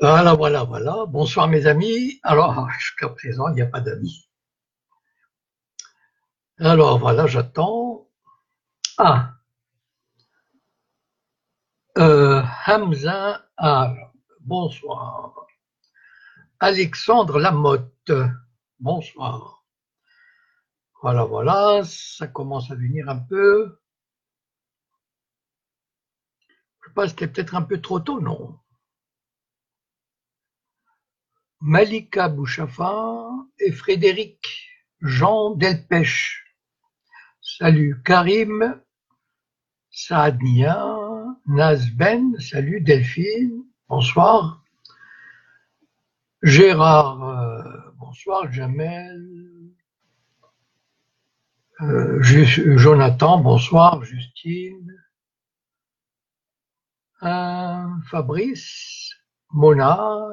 Voilà, voilà, voilà. Bonsoir mes amis. Alors, jusqu'à présent, il n'y a pas d'amis. Alors voilà, j'attends. Ah, Hamza. Ah, bonsoir. Alexandre Lamotte. Bonsoir. Voilà, voilà, ça commence à venir un peu. Je sais pas, c'était peut-être un peu trop tôt, non? Malika Bouchafa et Frédéric Jean Delpech. Salut Karim, Saadia, Nazben, salut Delphine, bonsoir. Gérard, bonsoir. Jamel, Jonathan, bonsoir. Justine, Fabrice, Mona,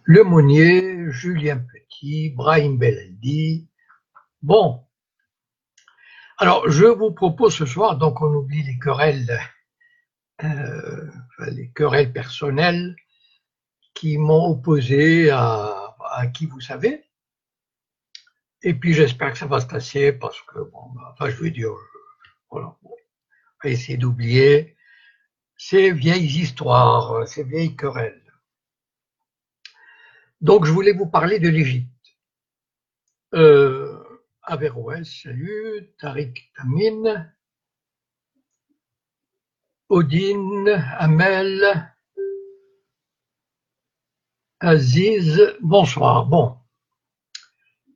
Lemonnier, Julien Petit, Brahim Beledi. Bon, alors je vous propose ce soir, donc on oublie les querelles personnelles qui m'ont opposé à qui vous savez. Et puis j'espère que ça va se passer parce que, bon, enfin, je veux dire, voilà, bon, on va essayer d'oublier ces vieilles histoires, ces vieilles querelles. Donc je voulais vous parler de l'Égypte. Euh, Averroès, salut, Tariq Tamin, Odine, Amel, Aziz, bonsoir. Bon,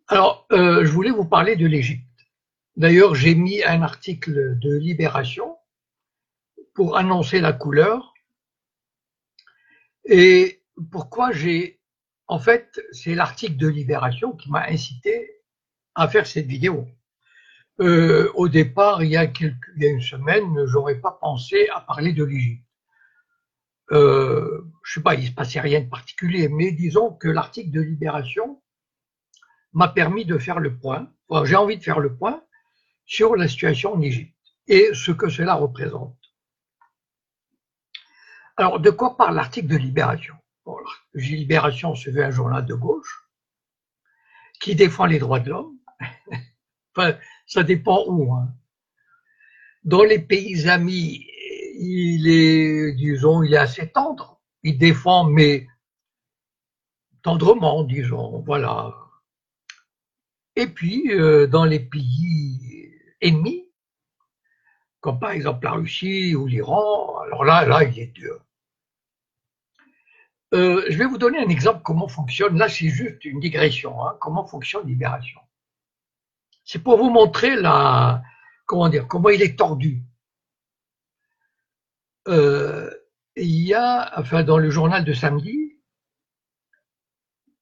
alors je voulais vous parler de l'Égypte. D'ailleurs, j'ai mis un article de Libération pour annoncer la couleur. Et pourquoi j'ai... En fait, c'est l'article de Libération qui m'a incité à faire cette vidéo. Au départ, il y a une semaine, j'aurais pas pensé à parler de l'Égypte. Je sais pas, il se passait rien de particulier, mais disons que l'article de Libération m'a permis de faire le point. Enfin, j'ai envie de faire le point sur la situation en Égypte et ce que cela représente. Alors, de quoi parle l'article de Libération? Bon, Libération, c'est un journal de gauche qui défend les droits de l'homme. Enfin, ça dépend où, hein. Dans les pays amis, il est, disons, il est assez tendre. Il défend, mais tendrement, disons, voilà. Et puis, dans les pays ennemis, comme par exemple la Russie ou l'Iran, alors là, il est dur. Je vais vous donner un exemple comment fonctionne. Là, c'est juste une digression. Hein, comment fonctionne Libération. C'est pour vous montrer comment dire, comment il est tordu. Euh, il y a, enfin, dans le journal de samedi,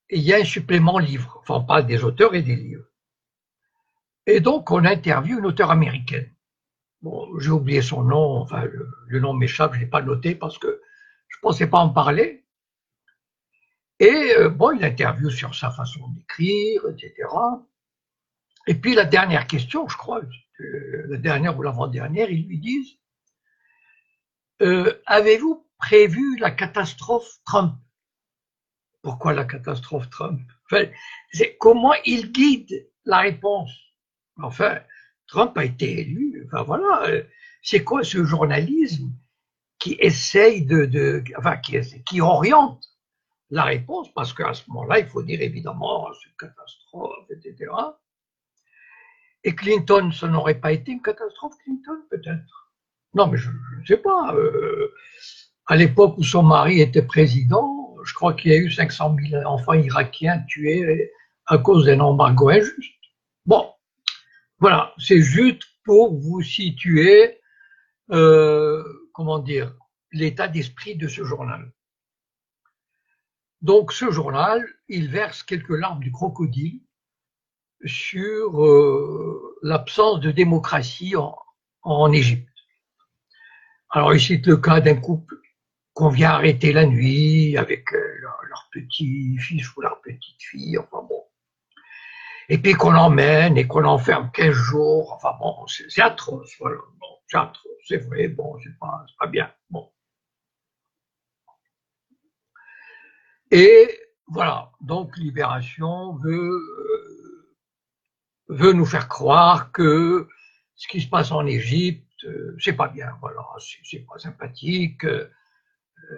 il y a un supplément livre. Enfin, on parle des auteurs et des livres. Et donc, on interviewe une auteure américaine. Bon, j'ai oublié son nom, enfin, le nom m'échappe, je ne l'ai pas noté parce que je ne pensais pas en parler. Et bon, il interviewe sur sa façon d'écrire, etc. Et puis la dernière question, je crois, la dernière ou l'avant-dernière, ils lui disent avez-vous prévu la catastrophe Trump? Pourquoi la catastrophe Trump? Enfin, c'est comment il guide la réponse. Enfin, Trump a été élu. Enfin voilà, c'est quoi ce journalisme qui essaye enfin qui oriente la réponse, parce qu'à ce moment-là, il faut dire évidemment c'est une catastrophe, etc. Et Clinton, ça n'aurait pas été une catastrophe, Clinton, peut-être. Non, mais je ne sais pas. À l'époque où son mari était président, je crois qu'il y a eu 500 000 enfants irakiens tués à cause d'un embargo injuste. Bon, voilà, c'est juste pour vous situer, comment dire, l'état d'esprit de ce journal. Donc, ce journal, il verse quelques larmes du crocodile sur l'absence de démocratie en Égypte. Alors, il cite le cas d'un couple qu'on vient arrêter la nuit avec leur petit-fils ou leur petite-fille, enfin bon. Et puis qu'on emmène et qu'on enferme 15 jours, enfin bon, c'est atroce, voilà. Bon, c'est atroce, c'est vrai, bon, c'est pas bien, bon. Et voilà, donc Libération veut nous faire croire que ce qui se passe en Égypte, c'est pas bien, voilà, c'est pas sympathique,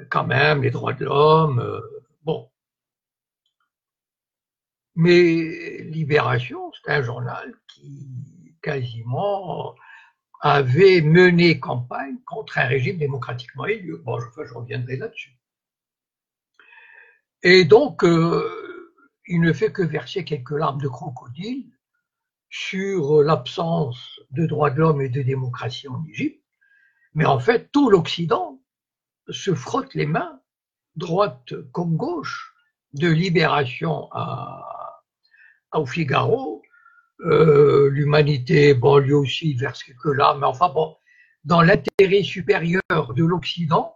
quand même, les droits de l'homme, bon. Mais Libération, c'est un journal qui quasiment avait mené campagne contre un régime démocratiquement élu. Bon, je reviendrai là-dessus. Et donc, il ne fait que verser quelques larmes de crocodile sur l'absence de droits de l'homme et de démocratie en Égypte. Mais en fait, tout l'Occident se frotte les mains, droite comme gauche, de Libération au Figaro. L'humanité, bon, lui aussi verse quelques larmes, mais enfin bon, dans l'intérêt supérieur de l'Occident,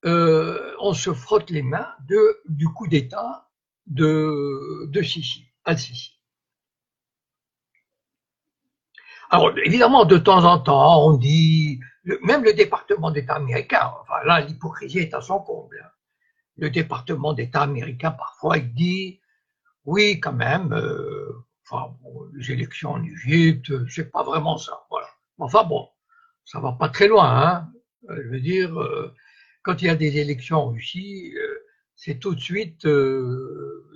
on se frotte les mains du coup d'État de Sisi, al-Sisi. Alors, évidemment, de temps en temps, on dit, même le département d'État américain, enfin là, l'hypocrisie est à son comble. Hein. Le département d'État américain, parfois, il dit, oui, quand même, enfin, bon, les élections en Égypte, c'est pas vraiment ça, voilà. Enfin bon, ça va pas très loin, hein. Je veux dire, quand il y a des élections en Russie, c'est tout de suite,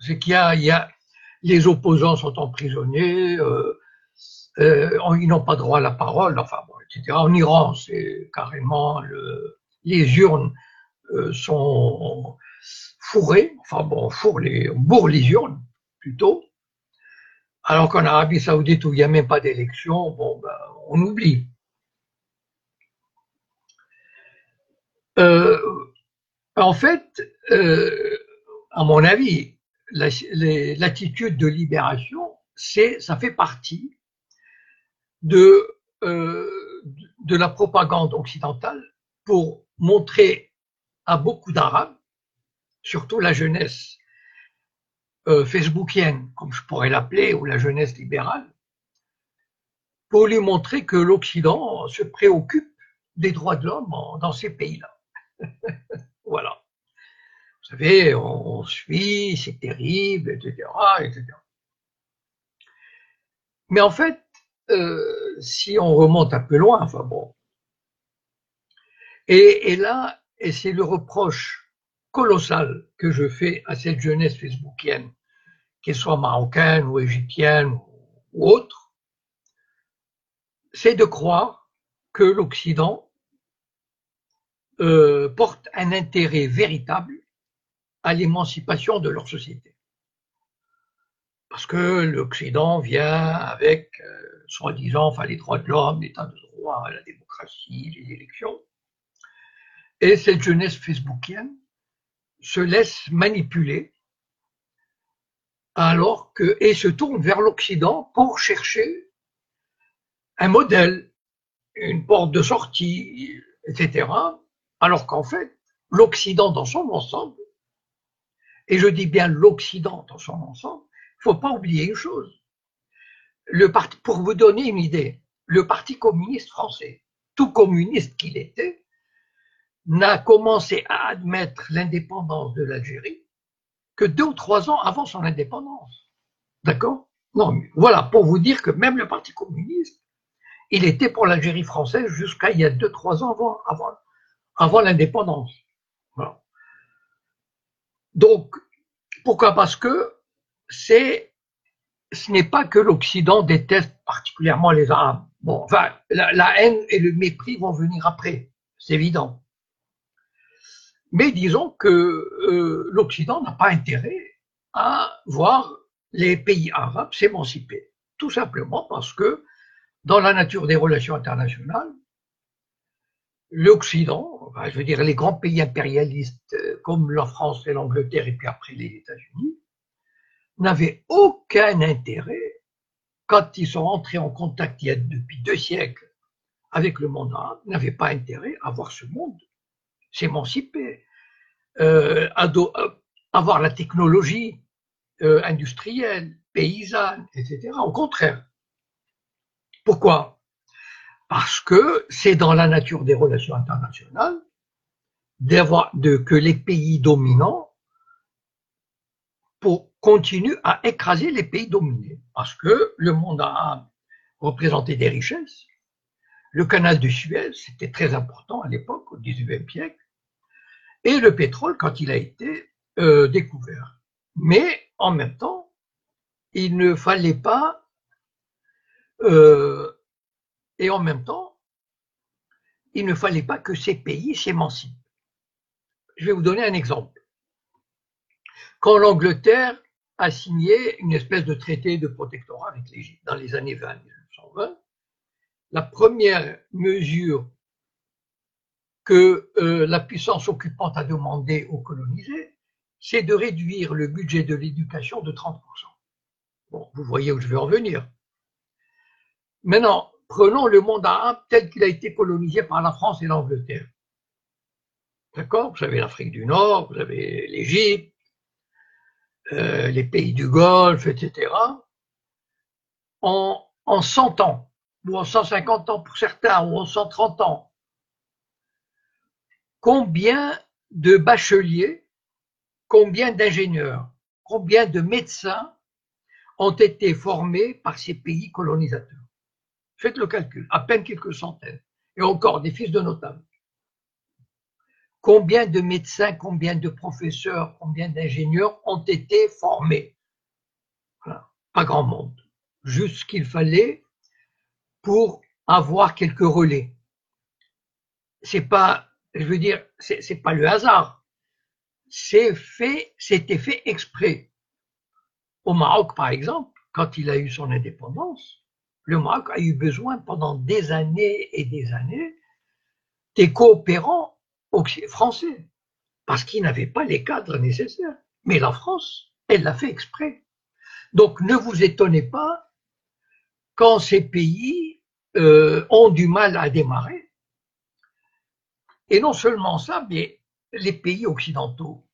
c'est il y a, les opposants sont emprisonnés, ils n'ont pas droit à la parole, enfin bon, etc. En Iran, c'est carrément les urnes sont fourrées, enfin bon, on bourre les urnes plutôt, alors qu'en Arabie Saoudite où il n'y a même pas d'élection, bon, ben, on oublie. Euh, En fait, à mon avis, l'attitude de libération, ça fait partie de, euh, de la propagande occidentale pour montrer à beaucoup d'Arabes, surtout la jeunesse facebookienne, comme je pourrais l'appeler, ou la jeunesse libérale, pour lui montrer que l'Occident se préoccupe des droits de l'homme dans ces pays-là. Voilà. Vous savez, on suit, c'est terrible, etc., etc. Mais en fait, si on remonte un peu loin, enfin bon, et là, et c'est le reproche colossal que je fais à cette jeunesse facebookienne, qu'elle soit marocaine ou égyptienne ou autre, c'est de croire que l'Occident porte un intérêt véritable à l'émancipation de leur société. Parce que l'Occident vient avec, soi-disant, enfin, les droits de l'homme, l'état de droit, la démocratie, les élections. Et cette jeunesse facebookienne se laisse manipuler alors que, et se tourne vers l'Occident pour chercher un modèle, une porte de sortie, etc. Alors qu'en fait, l'Occident dans son ensemble, et je dis bien l'Occident dans son ensemble, il ne faut pas oublier une chose. Pour vous donner une idée, le Parti communiste français, tout communiste qu'il était, n'a commencé à admettre l'indépendance de l'Algérie que 2 ou 3 ans avant son indépendance. D'accord? Non, mais voilà, pour vous dire que même le Parti communiste, il était pour l'Algérie française jusqu'à il y a 2-3 ans avant l'indépendance. Voilà. Donc, pourquoi? Parce que ce n'est pas que l'Occident déteste particulièrement les Arabes. Bon, enfin, la haine et le mépris vont venir après, c'est évident. Mais disons que l'Occident n'a pas intérêt à voir les pays arabes s'émanciper, tout simplement parce que dans la nature des relations internationales, l'Occident, enfin, je veux dire les grands pays impérialistes comme la France et l'Angleterre et puis après les États-Unis, n'avaient aucun intérêt, quand ils sont entrés en contact il y a depuis 2 siècles avec le monde arabe, n'avaient pas intérêt à voir ce monde s'émanciper, avoir la technologie industrielle, paysanne, etc. Au contraire. Pourquoi? Parce que c'est dans la nature des relations internationales que les pays dominants continuent à écraser les pays dominés. Parce que le monde arabe représentait des richesses. Le canal de Suez, c'était très important à l'époque, au XIXe siècle. Et le pétrole, quand il a été découvert. Mais en même temps, il ne fallait pas et en même temps, il ne fallait pas que ces pays s'émancipent. Je vais vous donner un exemple. Quand l'Angleterre a signé une espèce de traité de protectorat avec l'Égypte dans les années 1920, la première mesure que la puissance occupante a demandé aux colonisés, c'est de réduire le budget de l'éducation de 30%. Bon, vous voyez où je veux en venir. Maintenant, prenons le monde arabe tel qu'il a été colonisé par la France et l'Angleterre. D'accord? Vous avez l'Afrique du Nord, vous avez l'Égypte, les pays du Golfe, etc. En 100 ans, ou en 150 ans pour certains, ou en 130 ans, combien de bacheliers, combien d'ingénieurs, combien de médecins ont été formés par ces pays colonisateurs? Faites le calcul, à peine quelques centaines, et encore des fils de notables. Combien de médecins, combien de professeurs, combien d'ingénieurs ont été formés? Voilà. Pas grand monde. Juste ce qu'il fallait pour avoir quelques relais. C'est pas, je veux dire, c'est pas le hasard. C'était fait exprès. Au Maroc, par exemple, quand il a eu son indépendance, le Maroc a eu besoin pendant des années et des années des coopérants français, parce qu'ils n'avaient pas les cadres nécessaires. Mais la France, elle l'a fait exprès. Donc ne vous étonnez pas quand ces pays ont du mal à démarrer. Et non seulement ça, mais les pays occidentaux,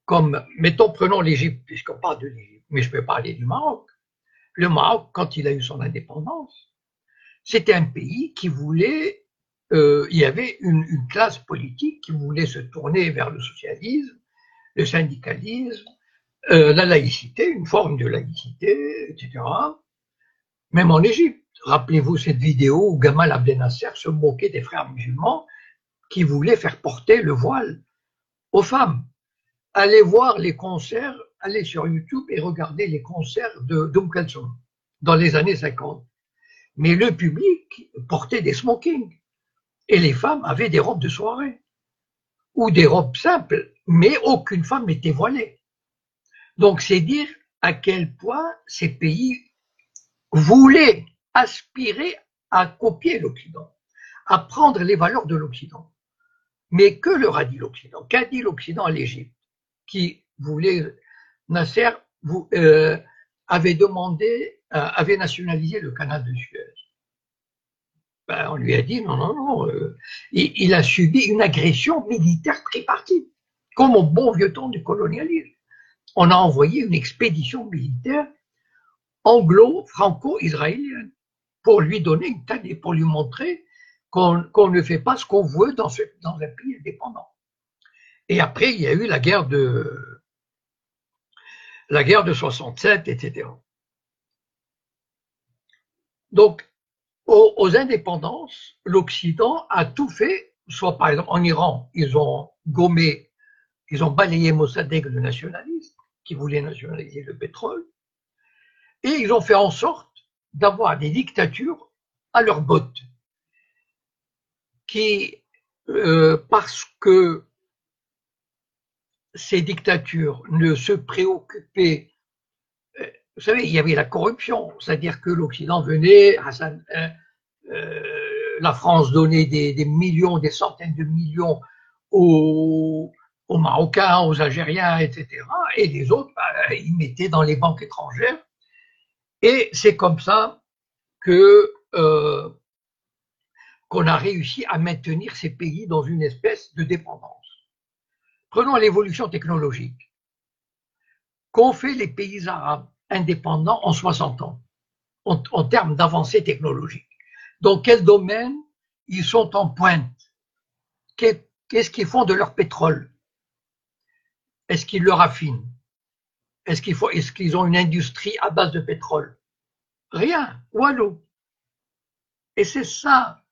comme, mettons, prenons l'Égypte, puisqu'on parle de l'Égypte, mais je peux parler du Maroc. Le Maroc, quand il a eu son indépendance, c'était un pays qui voulait, il y avait une classe politique qui voulait se tourner vers le socialisme, le syndicalisme, la laïcité, une forme de laïcité, etc. Même en Égypte. Rappelez-vous cette vidéo où Gamal Abdel Nasser se moquait des frères musulmans qui voulaient faire porter le voile aux femmes. Allez voir les concerts, allez sur YouTube et regardez les concerts d'Oum Kalsoum dans les années 50. Mais le public portait des smokings et les femmes avaient des robes de soirée ou des robes simples, mais aucune femme n'était voilée. Donc c'est dire à quel point ces pays voulaient aspirer à copier l'Occident, à prendre les valeurs de l'Occident. Mais que leur a dit l'Occident? Qu'a dit l'Occident à l'Égypte, qui voulait, Nasser avait demandé, avait nationalisé le canal de Suez. Ben, on lui a dit non, il a subi une agression militaire tripartite, comme au bon vieux temps du colonialisme. On a envoyé une expédition militaire anglo-franco-israélienne pour lui donner une tannée, pour lui montrer qu'on ne fait pas ce qu'on veut dans un pays indépendant. Et après, il y a eu la guerre de 67, etc. Donc, aux indépendances, l'Occident a tout fait, soit par exemple en Iran, ils ont gommé, ils ont balayé Mossadegh, le nationaliste, qui voulait nationaliser le pétrole, et ils ont fait en sorte d'avoir des dictatures à leur botte, qui, parce que ces dictatures ne se préoccupaient, vous savez, il y avait la corruption, c'est-à-dire que l'Occident venait, la France donnait des millions, des centaines de millions aux Marocains, aux Algériens, etc. Et les autres, ils mettaient dans les banques étrangères. Et c'est comme ça que qu'on a réussi à maintenir ces pays dans une espèce de dépendance. Prenons l'évolution technologique. Qu'ont fait les pays arabes indépendants en 60 ans en termes d'avancée technologique? Dans quel domaine ils sont en pointe? Qu'est-ce qu'ils font de leur pétrole? Est-ce qu'ils le raffinent? Est-ce qu'ils ont une industrie à base de pétrole? Rien, ou à l'eau. Et c'est ça.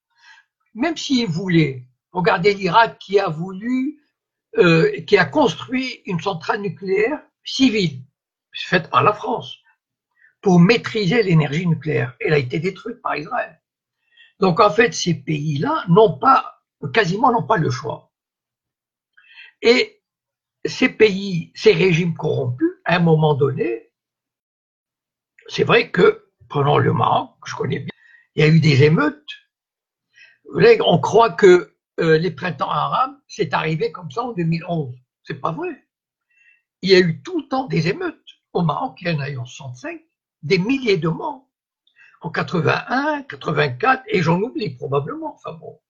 Même s'ils voulaient, regardez l'Irak qui a voulu, qui a construit une centrale nucléaire civile, faite par la France, pour maîtriser l'énergie nucléaire. Elle a été détruite par Israël. Donc en fait, ces pays-là quasiment n'ont pas le choix. Et ces pays, ces régimes corrompus, à un moment donné, c'est vrai que, prenons le Maroc, que je connais bien, il y a eu des émeutes. On croit que les printemps arabes, c'est arrivé comme ça en 2011. C'est pas vrai. Il y a eu tout le temps des émeutes. Au Maroc, il y en a eu en 65, des milliers de morts. En 81, 84, et j'en oublie probablement, enfin bon.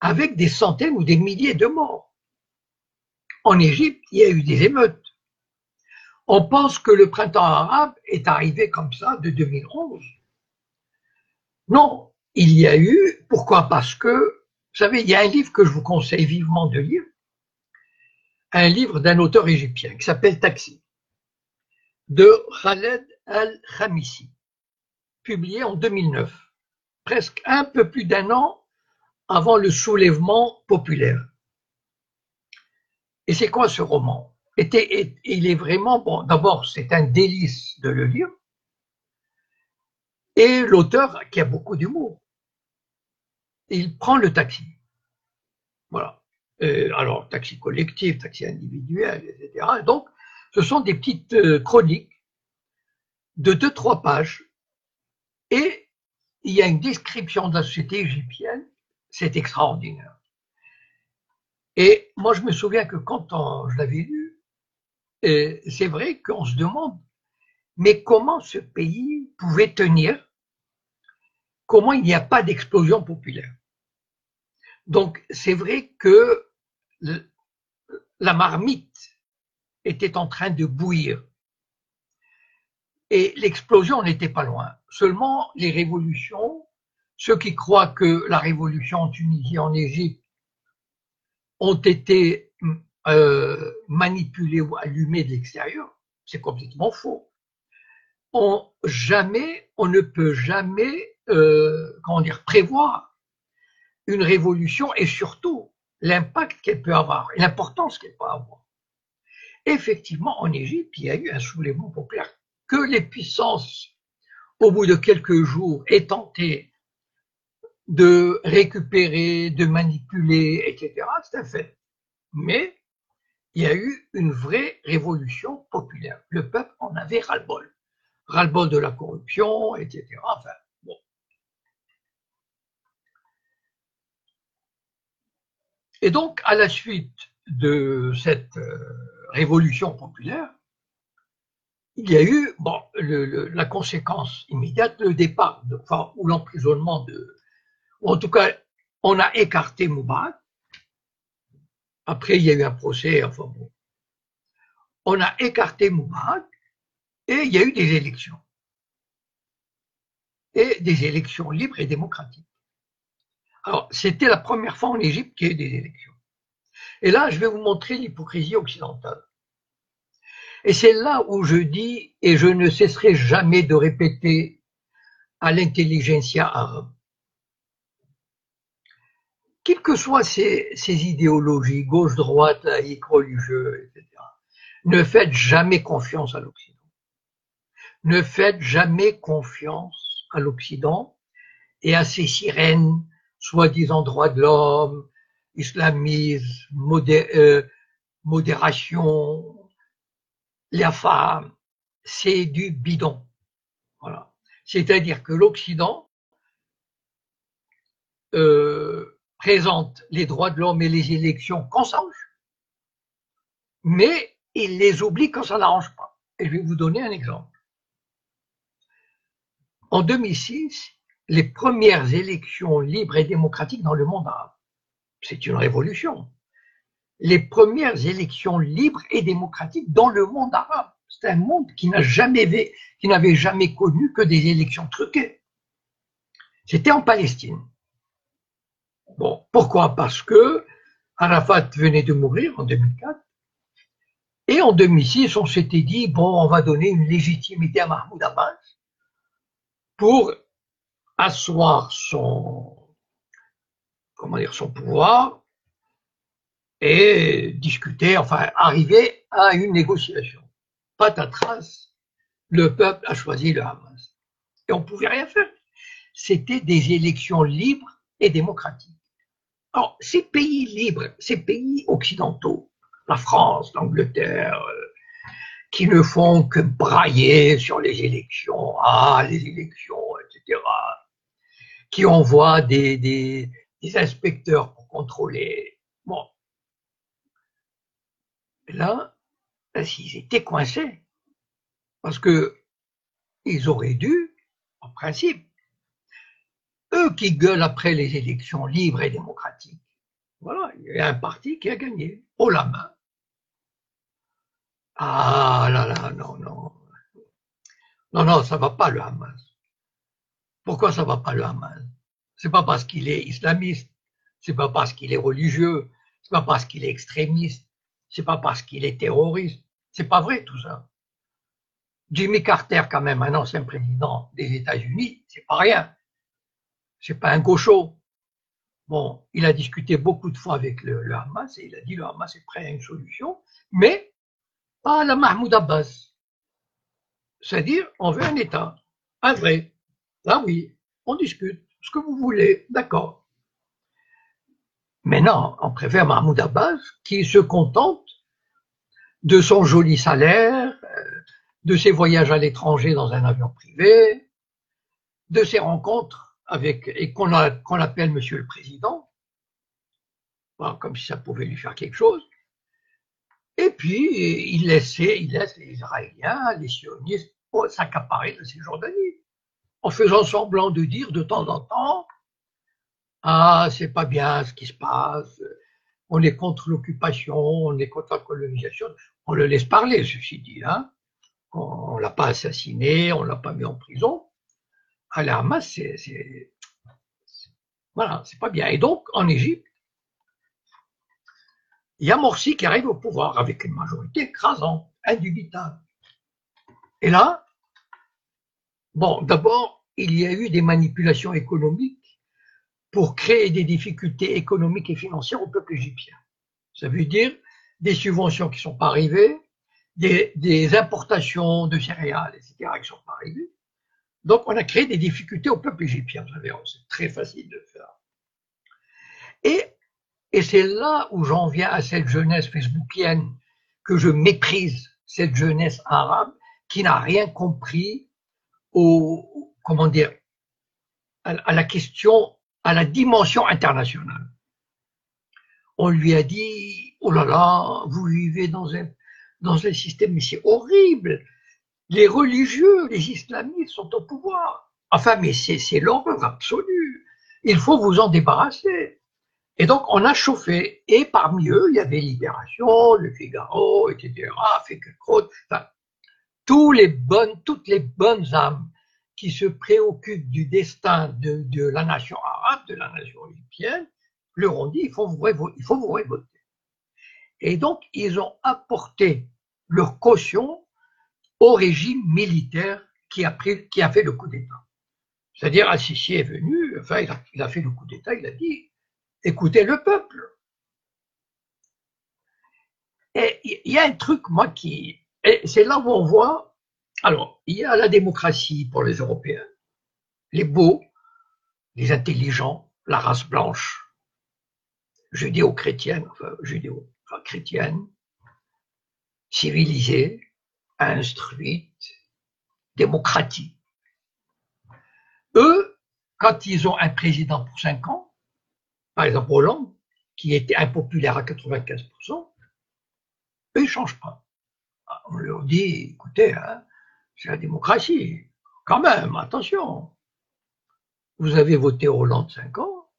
Avec des centaines ou des milliers de morts. En Égypte, il y a eu des émeutes. On pense que le printemps arabe est arrivé comme ça de 2011. Non, il y a eu, pourquoi? Parce que, vous savez, il y a un livre que je vous conseille vivement de lire, un livre d'un auteur égyptien qui s'appelle Taxi, de Khaled Al-Khamisi, publié en 2009, presque un peu plus d'un an avant le soulèvement populaire. Et c'est quoi ce roman? Il est vraiment, bon, d'abord c'est un délice de le lire, et l'auteur qui a beaucoup d'humour, il prend le taxi. Voilà. Alors, taxi collectif, taxi individuel, etc. Donc, ce sont des petites chroniques de 2-3 pages, et il y a une description de la société égyptienne, c'est extraordinaire. Et moi, je me souviens que quand je l'avais lu, c'est vrai qu'on se demande, mais comment ce pays pouvait tenir? Comment il n'y a pas d'explosion populaire? Donc, c'est vrai que la marmite était en train de bouillir. Et l'explosion n'était pas loin. Seulement, les révolutions, ceux qui croient que la révolution en Tunisie, en Égypte, ont été manipulées ou allumées de l'extérieur, c'est complètement faux. On ne peut jamais, prévoir une révolution et surtout l'impact qu'elle peut avoir et l'importance qu'elle peut avoir. Effectivement, en Égypte, il y a eu un soulèvement populaire que les puissances, au bout de quelques jours, aient tenté de récupérer, de manipuler, etc. C'est un fait. Mais il y a eu une vraie révolution populaire. Le peuple en avait ras-le-bol. Ras-le-bol de la corruption, etc. Enfin, bon. Et donc, à la suite de cette révolution populaire, il y a eu la conséquence immédiate, le départ, ou l'emprisonnement ou en tout cas, on a écarté Moubarak. Après, il y a eu un procès, enfin bon. On a écarté Moubarak et il y a eu des élections. Et des élections libres et démocratiques. Alors, c'était la première fois en Égypte qu'il y a eu des élections. Et là, je vais vous montrer l'hypocrisie occidentale. Et c'est là où je dis, et je ne cesserai jamais de répéter à l'intelligentsia arabe, quelles que soient ces idéologies, gauche-droite, laïque, religieux, etc., ne faites jamais confiance à l'Occident. Ne faites jamais confiance à l'Occident et à ces sirènes, soi-disant droits de l'homme, islamisme, modération, la femme, c'est du bidon. Voilà. C'est-à-dire que l'Occident présente les droits de l'homme et les élections quand ça arrange, mais il les oublie quand ça n'arrange pas. Et je vais vous donner un exemple. En 2006, les premières élections libres et démocratiques dans le monde arabe. C'est une révolution. Les premières élections libres et démocratiques dans le monde arabe. C'est un monde qui n'avait jamais connu que des élections truquées. C'était en Palestine. Bon, pourquoi? Parce que Arafat venait de mourir en 2004, et en 2006, on s'était dit, bon, on va donner une légitimité à Mahmoud Abbas pour asseoir son pouvoir et discuter, enfin, arriver à une négociation. Patatras, le peuple a choisi le Hamas. Et on ne pouvait rien faire. C'était des élections libres et démocratiques. Alors, ces pays libres, ces pays occidentaux, la France, l'Angleterre, qui ne font que brailler sur les élections, les élections, etc., qui envoient des inspecteurs pour contrôler. Bon, là, ils étaient coincés, parce que ils auraient dû, en principe, eux qui gueulent après les élections libres et démocratiques, voilà, il y a un parti qui a gagné, haut la main. Ah là là, non, non. Non, non, ça va pas le Hamas. Pourquoi ça va pas le Hamas? C'est pas parce qu'il est islamiste, c'est pas parce qu'il est religieux, c'est pas parce qu'il est extrémiste, c'est pas parce qu'il est terroriste. C'est pas vrai tout ça. Jimmy Carter, quand même, un ancien président des États-Unis, c'est pas rien. C'est pas un gaucho. Bon, il a discuté beaucoup de fois avec le Hamas et il a dit le Hamas est prêt à une solution, mais pas à la Mahmoud Abbas. C'est-à-dire, on veut un État, un vrai. Là, oui, on discute, ce que vous voulez, d'accord. Mais non, on préfère Mahmoud Abbas qui se contente de son joli salaire, de ses voyages à l'étranger dans un avion privé, de ses rencontres avec, et qu'on appelle Monsieur le Président, comme si ça pouvait lui faire quelque chose. Et puis, il laisse les Israéliens, les sionistes, s'accaparer de Cisjordanie, en faisant semblant de dire de temps en temps, ah, c'est pas bien ce qui se passe, on est contre l'occupation, on est contre la colonisation. On le laisse parler, ceci dit, hein. On l'a pas assassiné, on l'a pas mis en prison. À la Hamas, voilà, c'est pas bien. Et donc, en Égypte, il y a Morsi qui arrive au pouvoir avec une majorité écrasante, indubitable. Et là, bon, d'abord, il y a eu des manipulations économiques pour créer des difficultés économiques et financières au peuple égyptien. Ça veut dire des subventions qui ne sont pas arrivées, des importations de céréales, etc., qui ne sont pas arrivées. Donc, on a créé des difficultés au peuple égyptien. Vous savez, c'est très facile de faire. Et, et c'est là où j'en viens à cette jeunesse facebookienne que je méprise, cette jeunesse arabe qui n'a rien compris comment dire, à la question, à la dimension internationale. On lui a dit, oh là là, vous vivez dans un système, mais c'est horrible. Les religieux, les islamistes sont au pouvoir. Enfin, mais c'est l'horreur absolue. Il faut vous en débarrasser. Et donc, on a chauffé. Et parmi eux, il y avait Libération, Le Figaro, etc., Finkielkraut, enfin, toutes les bonnes âmes qui se préoccupent du destin de la nation arabe, de la nation égyptienne, leur ont dit, il faut vous révolter. Et donc, ils ont apporté leur caution au régime militaire qui a fait le coup d'État. C'est-à-dire, Al-Sisi est venu, enfin, il a fait le coup d'État, il a dit, écoutez le peuple. Et il y a un truc, moi, c'est là où on voit, alors, il y a la démocratie pour les Européens, les beaux, les intelligents, la race blanche, judéo-chrétienne, enfin chrétienne, civilisée, instruite, démocratique. Eux, quand ils ont un président pour 5 ans, par exemple Hollande, qui était impopulaire à 95%, eux, ils ne changent pas. On leur dit, écoutez, hein, c'est la démocratie, quand même, attention. Vous avez voté Hollande 5 ans,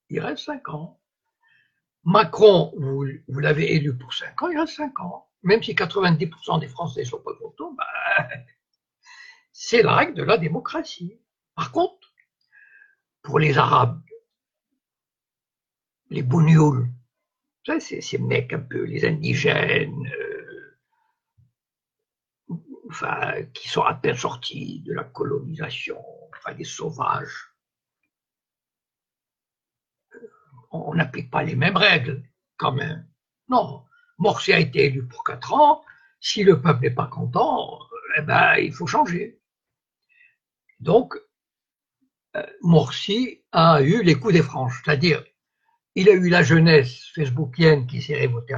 il reste 5 ans. Macron, vous l'avez élu pour 5 ans, il reste 5 ans. Même si 90% des Français ne sont pas contents, c'est la règle de la démocratie. Par contre, pour les Arabes, les Bougnoul, c'est ces mecs un peu, les indigènes, enfin, qui sont à peine sortis de la colonisation, enfin, des sauvages. On n'applique pas les mêmes règles, quand même. Non, Morsi a été élu pour 4 ans. Si le peuple n'est pas content, eh ben, il faut changer. Donc, Morsi a eu les coups des franges, c'est-à-dire, il a eu la jeunesse facebookienne qui s'est révoltée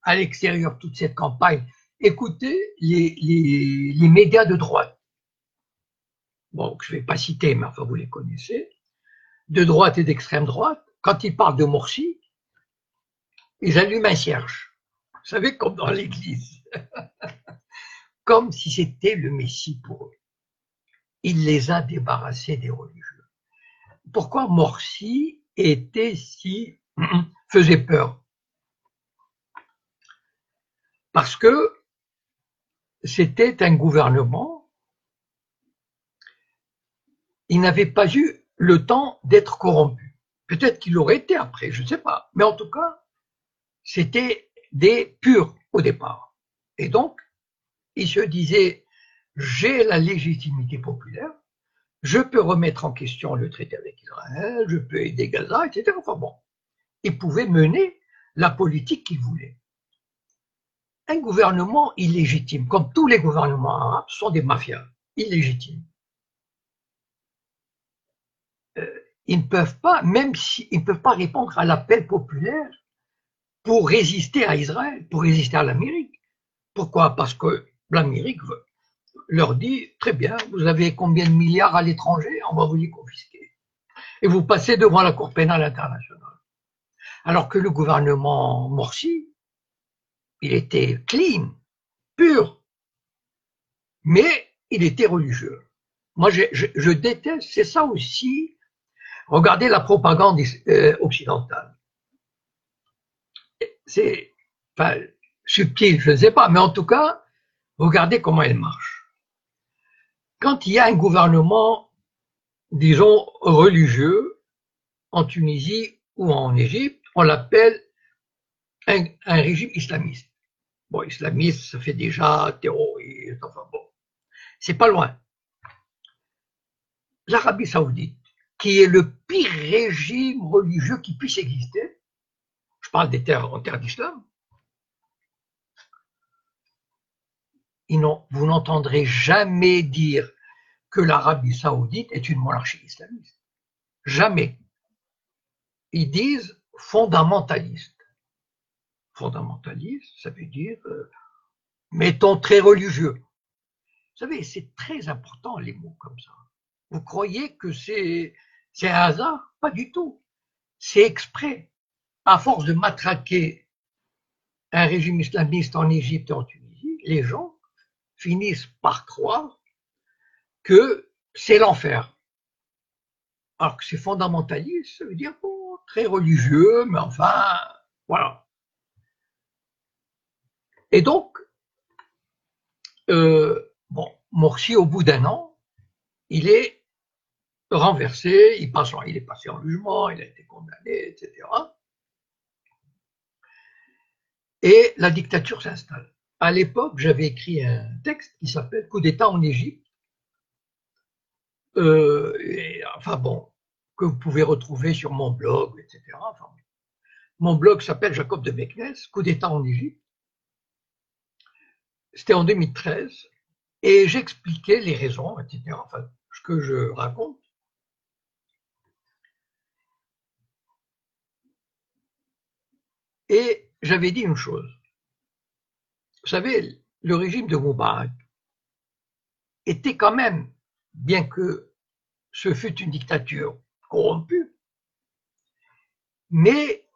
à l'extérieur, toute cette campagne. Écoutez les médias de droite, bon, je ne vais pas citer, mais enfin, vous les connaissez, de droite et d'extrême droite, quand ils parlent de Morsi, ils allument un cierge. Vous savez, comme dans l'église. Comme si c'était le Messie pour eux. Il les a débarrassés des religieux. Pourquoi Morsi était si faisait peur? Parce que c'était un gouvernement, il n'avait pas eu le temps d'être corrompu. Peut-être qu'il aurait été après, je ne sais pas. Mais en tout cas, c'était des purs au départ. Et donc, il se disait, j'ai la légitimité populaire, je peux remettre en question le traité avec Israël, je peux aider Gaza, etc. Enfin bon, il pouvait mener la politique qu'il voulait. Un gouvernement illégitime, comme tous les gouvernements arabes, sont des mafias illégitimes. Ils ne peuvent pas, même s'ils ne peuvent pas répondre à l'appel populaire pour résister à Israël, pour résister à l'Amérique. Pourquoi? Parce que l'Amérique leur dit, très bien, vous avez combien de milliards à l'étranger, on va vous les confisquer. Et vous passez devant la Cour pénale internationale. Alors que le gouvernement Morsi, il était clean, pur, mais il était religieux. Moi, je déteste, c'est ça aussi, regardez la propagande occidentale. C'est enfin, subtil, je ne sais pas, mais en tout cas, regardez comment elle marche. Quand il y a un gouvernement, disons, religieux, en Tunisie ou en Égypte, on l'appelle un régime islamiste. Bon, islamiste, ça fait déjà terroriste, enfin bon, c'est pas loin. L'Arabie Saoudite, qui est le pire régime religieux qui puisse exister, je parle des terres en terre d'islam, vous n'entendrez jamais dire que l'Arabie Saoudite est une monarchie islamiste. Jamais. Ils disent fondamentaliste. Fondamentaliste, ça veut dire, mettons, très religieux. Vous savez, c'est très important les mots comme ça. Vous croyez que c'est un hasard? Pas du tout. C'est exprès. À force de matraquer un régime islamiste en Égypte et en Tunisie, les gens finissent par croire que c'est l'enfer. Alors que c'est fondamentaliste, ça veut dire bon, très religieux, mais enfin, voilà. Et donc, bon, Morsi, au bout d'un an, il est renversé, il est passé en jugement, il a été condamné, etc. Et la dictature s'installe. À l'époque, j'avais écrit un texte qui s'appelle Coup d'État en Égypte. Enfin bon, que vous pouvez retrouver sur mon blog, etc. Enfin, mon blog s'appelle Jacob de Meknes, Coup d'État en Égypte. C'était en 2013, et j'expliquais les raisons, etc. Enfin, ce que je raconte. Et j'avais dit une chose. Vous savez, le régime de Moubarak était quand même, bien que ce fût une dictature corrompue, mais,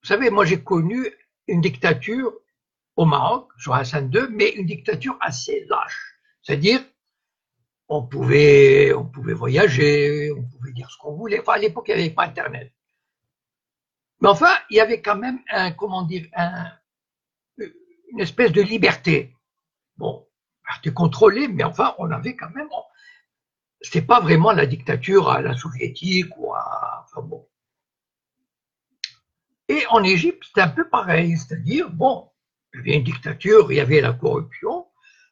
vous savez, moi j'ai connu une dictature au Maroc, sur Hassan II, mais une dictature assez lâche. C'est-à-dire, on pouvait voyager, on pouvait dire ce qu'on voulait. Enfin, à l'époque, il n'y avait pas Internet. Mais enfin, il y avait quand même une espèce de liberté. Bon, c'était contrôlé, mais enfin, on avait quand même, c'était pas vraiment la dictature à la soviétique ou à, enfin bon. Et en Égypte, c'était un peu pareil, c'est-à-dire, bon, il y avait une dictature, il y avait la corruption,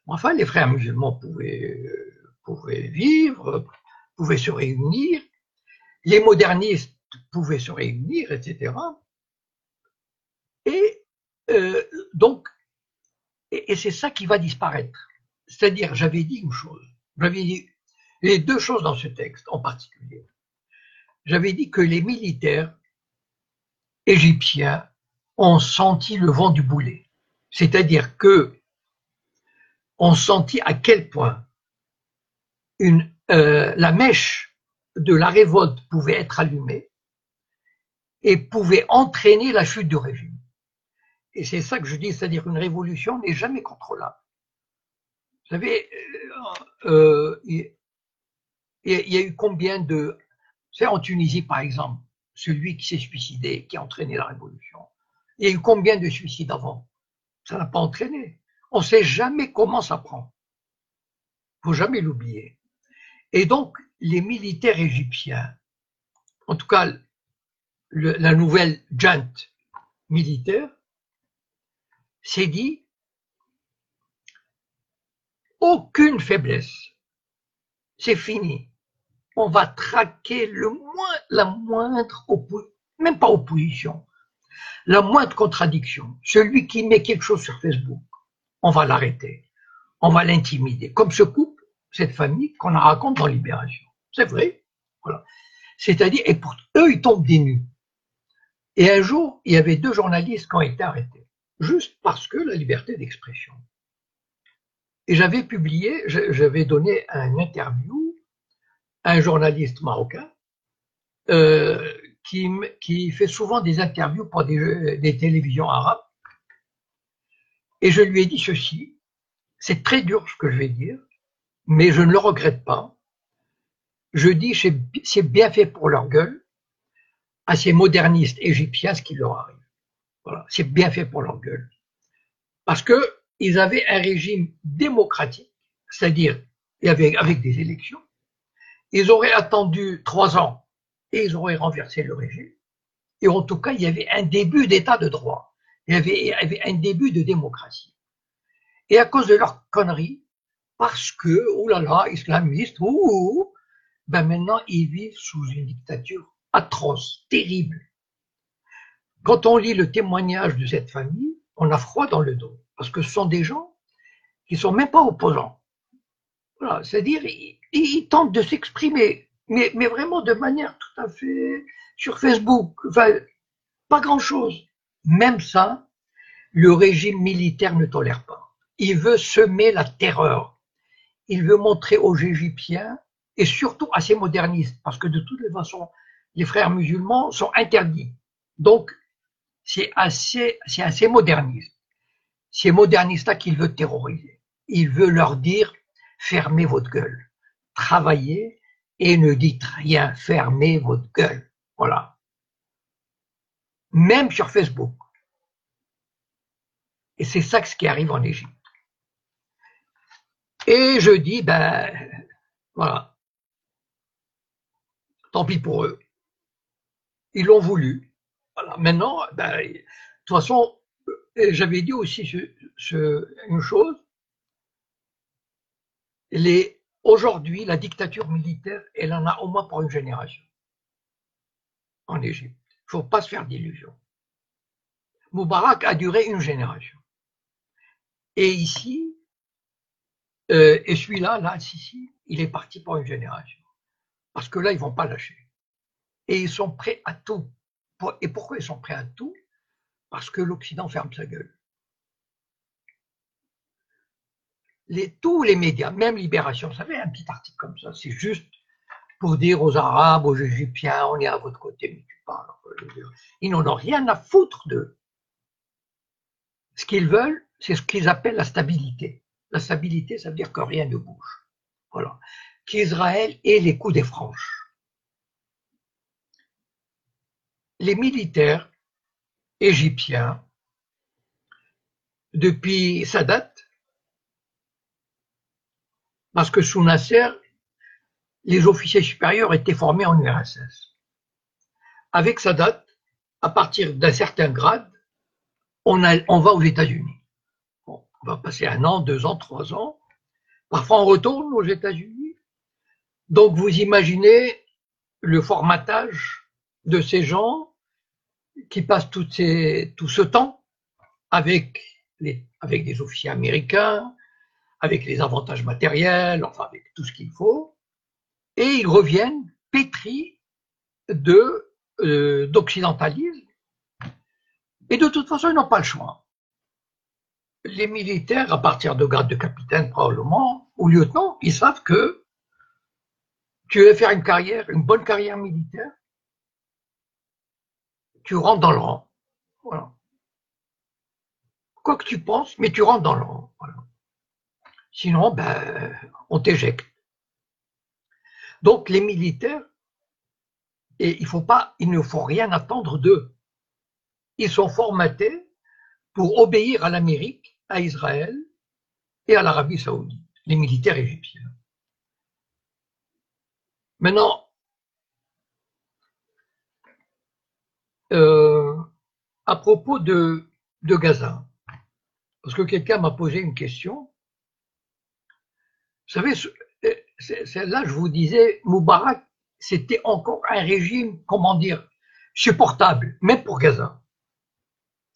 enfin, les frères musulmans pouvaient vivre, pouvaient se réunir, les modernistes pouvaient se réunir, etc. Et euh, donc, et c'est ça qui va disparaître. C'est-à-dire, j'avais dit une chose, j'avais dit les deux choses dans ce texte en particulier. J'avais dit que les militaires égyptiens ont senti le vent du boulet. C'est-à-dire que on sentit à quel point la mèche de la révolte pouvait être allumée et pouvait entraîner la chute du régime. Et c'est ça que je dis, c'est-à-dire une révolution n'est jamais contrôlable. Vous savez, il y a eu combien de... C'est en Tunisie, par exemple, celui qui s'est suicidé, qui a entraîné la révolution. Il y a eu combien de suicides avant? Ça n'a pas entraîné. On ne sait jamais comment ça prend. Il ne faut jamais l'oublier. Et donc, les militaires égyptiens, en tout cas la nouvelle junte militaire, s'est dit aucune faiblesse, c'est fini. On va traquer la moindre même pas opposition, la moindre contradiction. Celui qui met quelque chose sur Facebook, on va l'arrêter, on va l'intimider. Comme ce couple, cette famille qu'on raconte dans Libération. C'est vrai. Voilà. C'est-à-dire, et pour eux, ils tombent des nues. Et un jour, il y avait 2 journalistes qui ont été arrêtés, juste parce que la liberté d'expression. Et j'avais donné une interview à un journaliste marocain euh, qui fait souvent des interviews pour des télévisions arabes. Et je lui ai dit ceci, c'est très dur ce que je vais dire, mais je ne le regrette pas. Je dis c'est bien fait pour leur gueule, à ces modernistes égyptiens ce qui leur arrive. Voilà, c'est bien fait pour leur gueule. Parce que ils avaient un régime démocratique, c'est-à-dire avec des élections. Ils auraient attendu 3 ans et ils auraient renversé le régime. Et en tout cas, il y avait un début d'état de droit. Il y avait un début de démocratie. Et à cause de leurs conneries, parce que, oh là là, islamistes, ben maintenant, ils vivent sous une dictature atroce, terrible. Quand on lit le témoignage de cette famille, on a froid dans le dos. Parce que ce sont des gens qui sont même pas opposants. Voilà, c'est-à-dire, ils tentent de s'exprimer, mais vraiment de manière tout à fait sur Facebook, enfin, pas grand-chose. Même ça, le régime militaire ne tolère pas. Il veut semer la terreur. Il veut montrer aux Égyptiens, et surtout à ces modernistes, parce que de toutes les façons, les frères musulmans sont interdits. Donc, c'est assez moderniste. Ces modernistes-là qu'il veut terroriser. Il veut leur dire, fermez votre gueule, travaillez et ne dites rien, fermez votre gueule. Voilà. Même sur Facebook. Et c'est ça ce qui arrive en Égypte. Et je dis, ben, voilà, tant pis pour eux. Ils l'ont voulu. Voilà. Maintenant, ben, de toute façon, j'avais dit aussi une chose, aujourd'hui, la dictature militaire, elle en a au moins pour une génération en Égypte. Il ne faut pas se faire d'illusions. Moubarak a duré une génération. Et ici, et celui-là, là, Sissi, il est parti pour une génération. Parce que là, ils ne vont pas lâcher. Et ils sont prêts à tout. Et pourquoi ils sont prêts à tout? Parce que l'Occident ferme sa gueule. Tous les médias, même Libération, vous savez, un petit article comme ça, c'est juste pour dire aux Arabes, aux Égyptiens, on est à votre côté, mais tu parles. Ils n'en ont rien à foutre d'eux. Ce qu'ils veulent, c'est ce qu'ils appellent la stabilité. La stabilité, ça veut dire que rien ne bouge. Voilà. Qu'Israël ait les coups des franches. Les militaires égyptiens, depuis Sadat, parce que sous Nasser, les officiers supérieurs étaient formés en URSS. Avec Sadat, à partir d'un certain grade, on va aux États-Unis. Bon, on va passer 1 an, 2 ans, 3 ans. Parfois, on retourne aux États-Unis. Donc, vous imaginez le formatage de ces gens qui passent tout ce temps avec des officiers américains, avec les avantages matériels, enfin avec tout ce qu'il faut, et ils reviennent pétris d'occidentalisme. Et de toute façon, ils n'ont pas le choix. Les militaires, à partir de grade de capitaine probablement, ou lieutenant, ils savent que tu veux faire une bonne carrière militaire, tu rentres dans le rang. Voilà. Quoi que tu penses, mais tu rentres dans le rang. Voilà. Sinon, ben, on t'éjecte. Donc, les militaires, et il ne faut rien attendre d'eux. Ils sont formatés pour obéir à l'Amérique, à Israël et à l'Arabie Saoudite, les militaires égyptiens. Maintenant, à propos de Gaza, parce que quelqu'un m'a posé une question. Vous savez, là, je vous disais, Moubarak, c'était encore un régime, comment dire, supportable, même pour Gaza.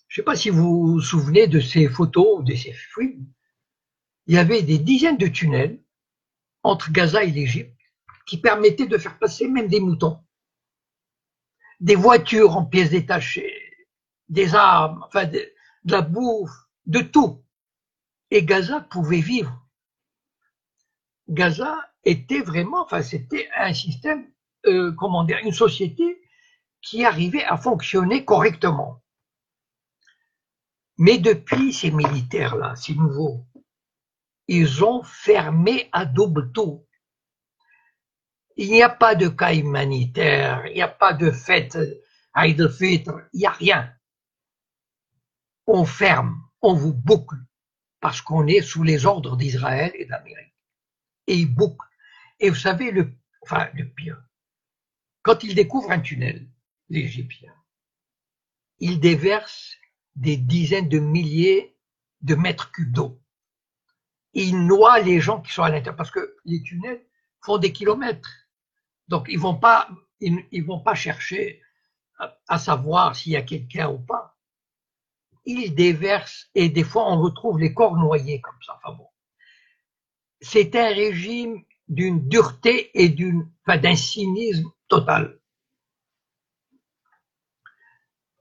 Je ne sais pas si vous vous souvenez de ces photos, de ces films. Il y avait des dizaines de tunnels entre Gaza et l'Égypte qui permettaient de faire passer même des moutons, des voitures en pièces détachées, des armes, enfin de la bouffe, de tout. Et Gaza pouvait vivre. Gaza était vraiment, enfin c'était un système, comment dire, une société qui arrivait à fonctionner correctement. Mais depuis ces militaires-là, ces nouveaux, ils ont fermé à double tour. Il n'y a pas de cas humanitaire, il n'y a pas de fête Eid al-Fitr, il n'y a rien. On ferme, on vous boucle, parce qu'on est sous les ordres d'Israël et d'Amérique. Et ils bouclent. Et vous savez, le pire, quand ils découvrent un tunnel, l'Égyptien, ils déversent des dizaines de milliers de mètres cubes d'eau. Ils noient les gens qui sont à l'intérieur, parce que les tunnels font des kilomètres. Donc, ils vont pas chercher à savoir s'il y a quelqu'un ou pas. Ils déversent, et des fois, on retrouve les corps noyés comme ça. Enfin bon. C'est un régime d'une dureté et d'un cynisme total.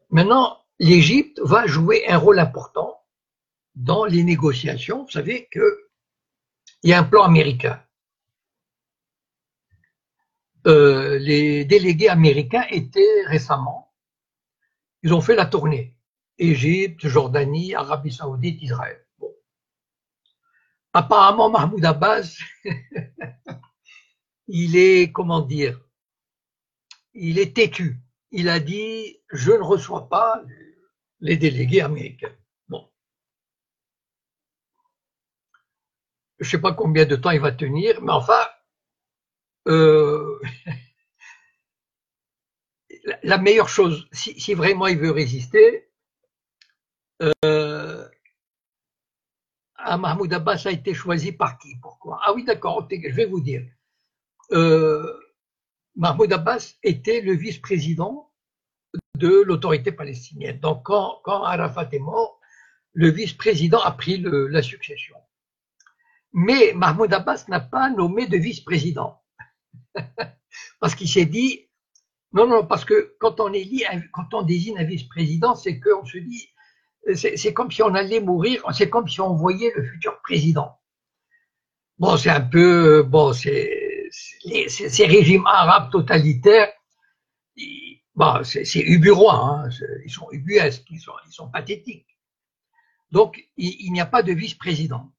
Maintenant, l'Égypte va jouer un rôle important dans les négociations. Vous savez qu'il y a un plan américain. Les délégués américains étaient récemment, ils ont fait la tournée. Égypte, Jordanie, Arabie Saoudite, Israël. Bon. Apparemment, Mahmoud Abbas, il est, comment dire, il est têtu. Il a dit, je ne reçois pas les délégués américains. Bon. Je ne sais pas combien de temps il va tenir, mais enfin, la meilleure chose, si vraiment il veut résister, Mahmoud Abbas a été choisi par qui? Pourquoi? Ah oui, d'accord, je vais vous dire. Mahmoud Abbas était le vice-président de l'autorité palestinienne. Donc, quand Arafat est mort, le vice-président a pris la succession. Mais Mahmoud Abbas n'a pas nommé de vice-président. Parce qu'il s'est dit, non, parce que quand on désigne un vice-président, c'est qu'on se dit, c'est comme si on allait mourir, c'est comme si on voyait le futur président. Bon, c'est un peu, bon, ces régimes arabes totalitaires, bon, c'est uburois, hein, ils sont ubuesques, ils sont pathétiques. Donc, il n'y a pas de vice-président.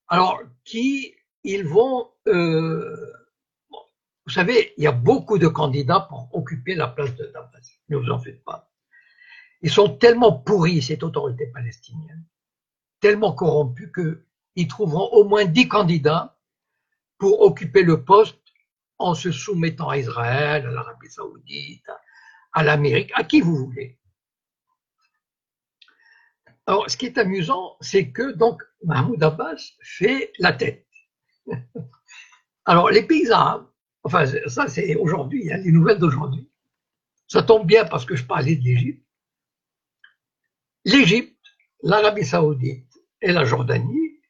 Alors, ils vont, vous savez, il y a beaucoup de candidats pour occuper la place d'Abbas, ne vous en faites pas. Ils sont tellement pourris, cette autorité palestinienne, tellement corrompus qu'ils trouveront au moins 10 candidats pour occuper le poste en se soumettant à Israël, à l'Arabie Saoudite, à l'Amérique, à qui vous voulez. Alors, ce qui est amusant, c'est que donc Mahmoud Abbas fait la tête. Alors, les pays arabes, enfin, ça c'est aujourd'hui, hein, les nouvelles d'aujourd'hui, ça tombe bien parce que je parlais de l'Égypte. L'Égypte, l'Arabie Saoudite et la Jordanie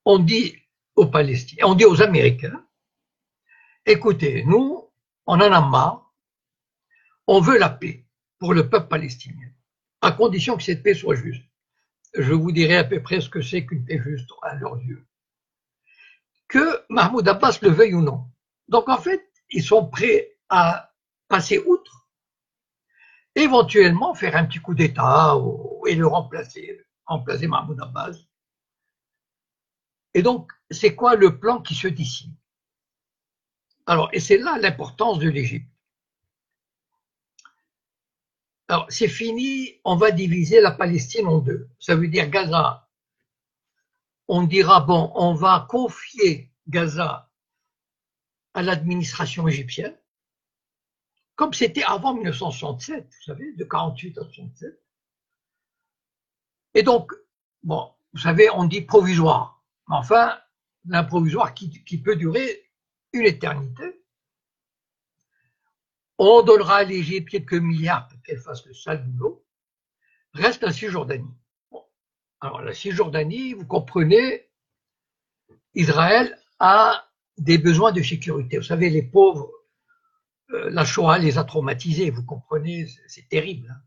ont dit aux Palestiniens, on dit aux Américains, écoutez, nous, on en a marre, on veut la paix pour le peuple palestinien, à condition que cette paix soit juste. Je vous dirai à peu près ce que c'est qu'une paix juste à leurs yeux. Que Mahmoud Abbas le veuille ou non. Donc en fait, ils sont prêts à passer outre, éventuellement faire un petit coup d'État et le remplacer Mahmoud Abbas. Et donc, c'est quoi le plan qui se dessine? Alors, et c'est là l'importance de l'Égypte. Alors, c'est fini, on va diviser la Palestine en deux. Ça veut dire Gaza. On dira, bon, on va confier Gaza à l'administration égyptienne, comme c'était avant 1967, vous savez, de 48 à 67. Et donc, bon, vous savez, on dit provisoire. Mais enfin, un provisoire qui peut durer une éternité. On donnera à l'Égypte quelques milliards pour qu'elle fasse le sale boulot. Reste la Cisjordanie. Bon. Alors, la Cisjordanie, vous comprenez, Israël a des besoins de sécurité. Vous savez, les pauvres, la Shoah les a traumatisés, vous comprenez, c'est terrible. Hein.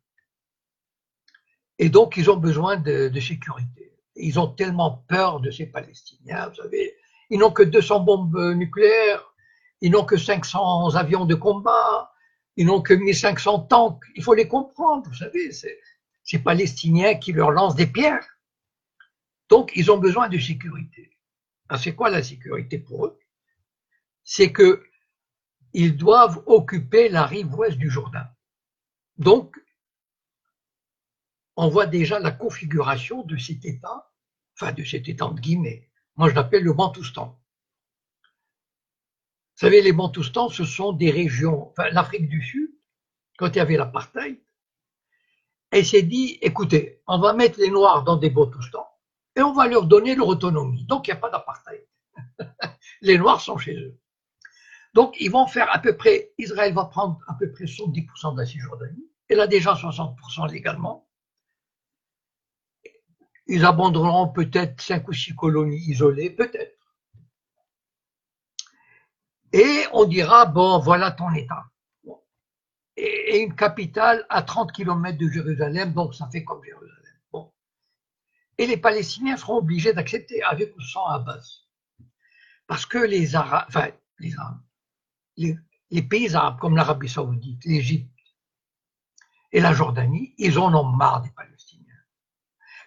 Et donc, ils ont besoin de sécurité. Ils ont tellement peur de ces Palestiniens, vous savez, ils n'ont que 200 bombes nucléaires, ils n'ont que 500 avions de combat, ils n'ont que 1500 tanks. Il faut les comprendre, vous savez, ces Palestiniens qui leur lancent des pierres. Donc, ils ont besoin de sécurité. Alors, c'est quoi la sécurité pour eux? C'est que ils doivent occuper la rive ouest du Jourdain. Donc, on voit déjà la configuration de cet État, enfin de cet État entre guillemets. Moi, je l'appelle le Bantoustan. Vous savez, les Bantoustans, ce sont des régions, enfin l'Afrique du Sud, quand il y avait l'apartheid, elle s'est dit, écoutez, on va mettre les Noirs dans des Bantoustans et on va leur donner leur autonomie. Donc, il n'y a pas d'apartheid. Les Noirs sont chez eux. Donc, ils vont faire à peu près, Israël va prendre à peu près 70% de la Cisjordanie. Elle a déjà 60% légalement. Ils abandonneront peut-être 5 ou 6 colonies isolées, peut-être. Et on dira, bon, voilà ton État. Bon. Et une capitale à 30 km de Jérusalem, donc ça fait comme Jérusalem. Bon. Et les Palestiniens seront obligés d'accepter, avec ou sans Abbas. Parce que les Arabes, enfin, les pays arabes comme l'Arabie Saoudite, l'Égypte et la Jordanie, ils en ont marre des Palestiniens.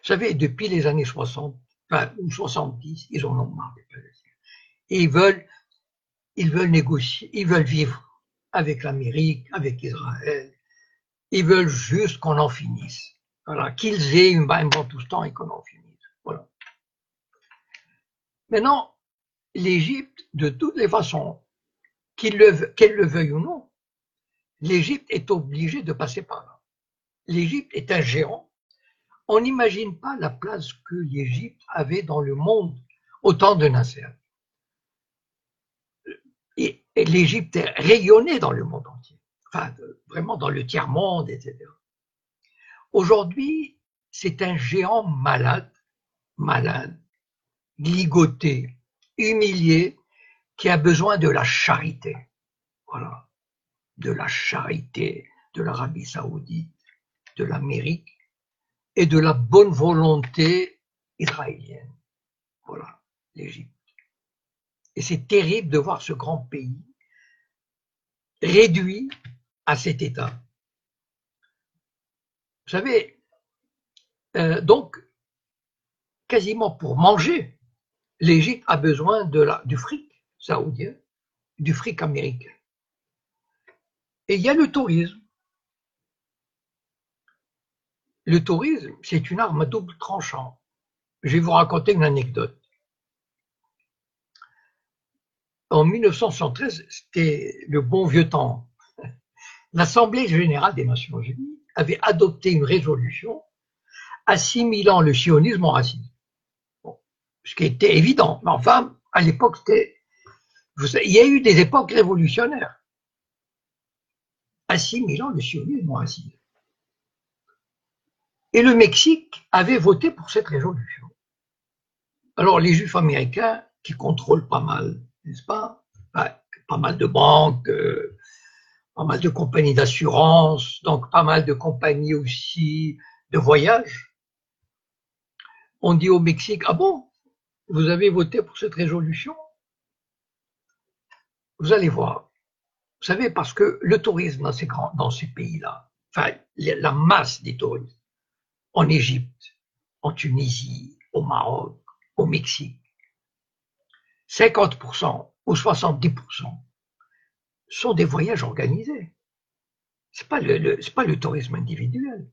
Vous savez, depuis les années 60, enfin, ou 70, ils en ont marre des Palestiniens. Et ils veulent négocier, ils veulent vivre avec l'Amérique, avec Israël. Ils veulent juste qu'on en finisse. Voilà, qu'ils aient une Bantoustan et qu'on en finisse. Voilà. Maintenant, l'Égypte, de toutes les façons, qu'elle le veuille ou non, l'Égypte est obligée de passer par là. L'Égypte est un géant. On n'imagine pas la place que l'Égypte avait dans le monde au temps de Nasser. Et l'Égypte rayonnait dans le monde entier, enfin vraiment dans le tiers-monde, etc. Aujourd'hui, c'est un géant malade, ligoté, humilié, qui a besoin de la charité. Voilà, de la charité de l'Arabie Saoudite, de l'Amérique et de la bonne volonté israélienne. Voilà, l'Égypte. Et c'est terrible de voir ce grand pays réduit à cet état. Vous savez, donc, quasiment pour manger, l'Égypte a besoin du fric saoudien, du fric américain. Et il y a le tourisme. Le tourisme, c'est une arme à double tranchant. Je vais vous raconter une anecdote. En 1973, c'était le bon vieux temps. l'Assemblée générale des Nations unies avait adopté une résolution assimilant le sionisme au racisme. Bon, ce qui était évident, mais enfin, à l'époque, il y a eu des époques révolutionnaires assimilant le sionisme au racisme. Et le Mexique avait voté pour cette résolution. Alors, les Juifs américains, qui contrôlent pas mal, n'est-ce pas, pas mal de banques, pas mal de compagnies d'assurance, donc pas mal de compagnies aussi de voyage, on dit au Mexique, ah bon, vous avez voté pour cette résolution? Vous allez voir. Vous savez, parce que le tourisme dans ces pays-là, enfin, la masse des touristes, en Égypte, en Tunisie, au Maroc, au Mexique, 50% ou 70% sont des voyages organisés. C'est pas le tourisme individuel.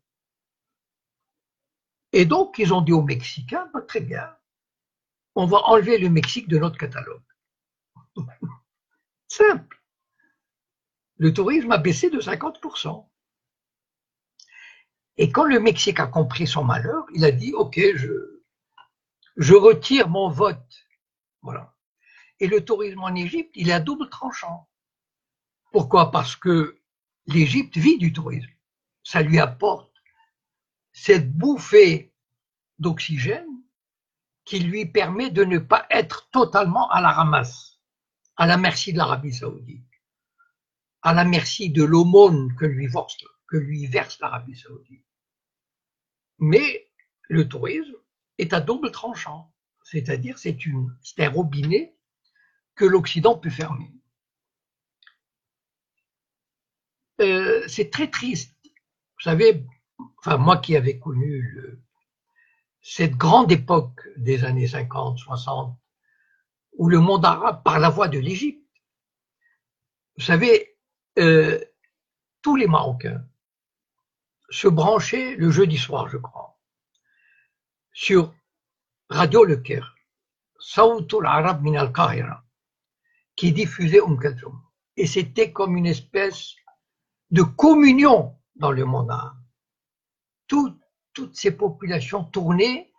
Et donc, ils ont dit aux Mexicains, bah, très bien, on va enlever le Mexique de notre catalogue. Simple. Le tourisme a baissé de 50%. Et quand le Mexique a compris son malheur, il a dit, OK, je retire mon vote. Voilà. Et le tourisme en Égypte, il est à double tranchant. Pourquoi? Parce que l'Égypte vit du tourisme. Ça lui apporte cette bouffée d'oxygène qui lui permet de ne pas être totalement à la ramasse, à la merci de l'Arabie Saoudite, à la merci de l'aumône que lui verse l'Arabie Saoudite. Mais le tourisme est à double tranchant, c'est-à-dire c'est un robinet que l'Occident peut fermer. C'est très triste. Vous savez, enfin moi qui avais connu cette grande époque des années 50, 60, où le monde arabe, par la voie de l'Égypte, vous savez, tous les Marocains se branchaient le jeudi soir, je crois, sur Radio Le Caire, Sawtul Arab min al-Qahira, qui diffusait Kalthoum. Et c'était comme une espèce de communion dans le monde arabe. Toutes ces populations tournaient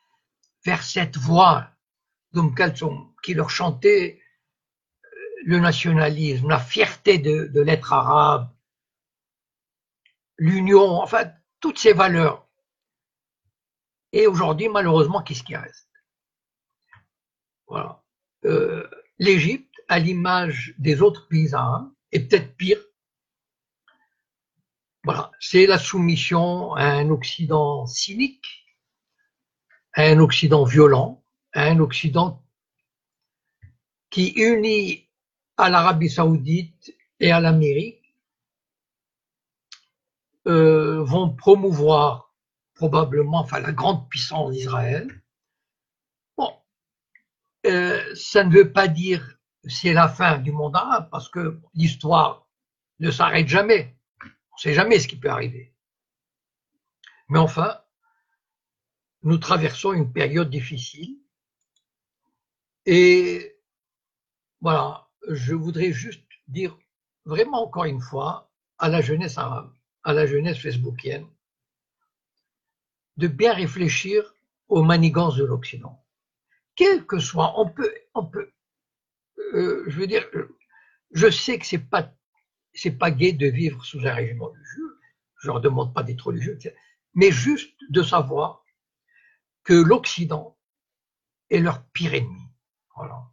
vers cette voix Kalthoum qui leur chantait le nationalisme, la fierté de l'être arabe, l'union, enfin, toutes ces valeurs. Et aujourd'hui, malheureusement, qu'est-ce qui reste? Voilà. L'Égypte, à l'image des autres pays arabes, et peut-être pire, voilà, c'est la soumission à un Occident cynique, à un Occident violent, à un Occident qui unit à l'Arabie Saoudite et à l'Amérique, vont promouvoir probablement, enfin, la grande puissance d'Israël. Bon, ça ne veut pas dire c'est la fin du monde arabe, parce que l'histoire ne s'arrête jamais. On ne sait jamais ce qui peut arriver. Mais enfin, nous traversons une période difficile. Et voilà, je voudrais juste dire vraiment encore une fois à la jeunesse arabe, à la jeunesse facebookienne, de bien réfléchir aux manigances de l'Occident. Quel que soit, on peut, je veux dire, je sais que c'est pas gai de vivre sous un régime religieux, je leur demande pas d'être religieux, mais juste de savoir que l'Occident est leur pire ennemi. Voilà.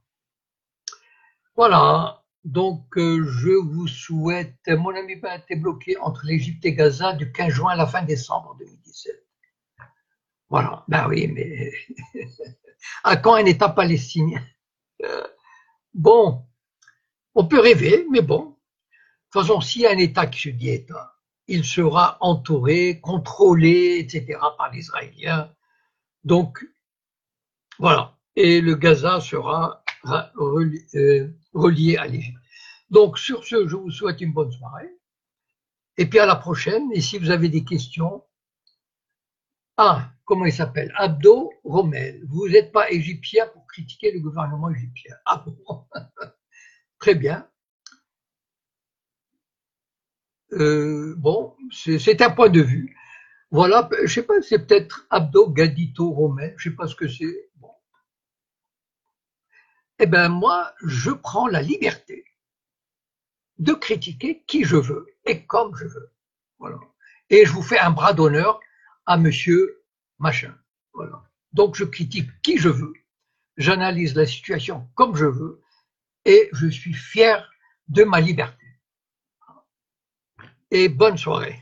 Voilà. Donc, je vous souhaite, mon ami Ben a été bloqué entre l'Égypte et Gaza du 15 juin à la fin décembre 2017. Voilà. Ben oui, mais à quand un État palestinien? Bon, on peut rêver, mais bon. De toute façon, s'il y a un État qui se dit État, il sera entouré, contrôlé, etc. par les Israéliens. Donc, voilà. Et le Gaza sera relié à l'Égypte. Donc, sur ce, je vous souhaite une bonne soirée. Et puis à la prochaine. Et si vous avez des questions, comment il s'appelle? Abdo Rommel. Vous n'êtes pas égyptien pour critiquer le gouvernement égyptien. Ah bon? Très bien. Bon, c'est un point de vue. Voilà, je sais pas, c'est peut-être Abdo Gadito Romain, je sais pas ce que c'est. Bon. Eh ben moi, je prends la liberté de critiquer qui je veux et comme je veux. Voilà. Et je vous fais un bras d'honneur à monsieur machin. Voilà. Donc je critique qui je veux, j'analyse la situation comme je veux et je suis fier de ma liberté. Et bonne soirée.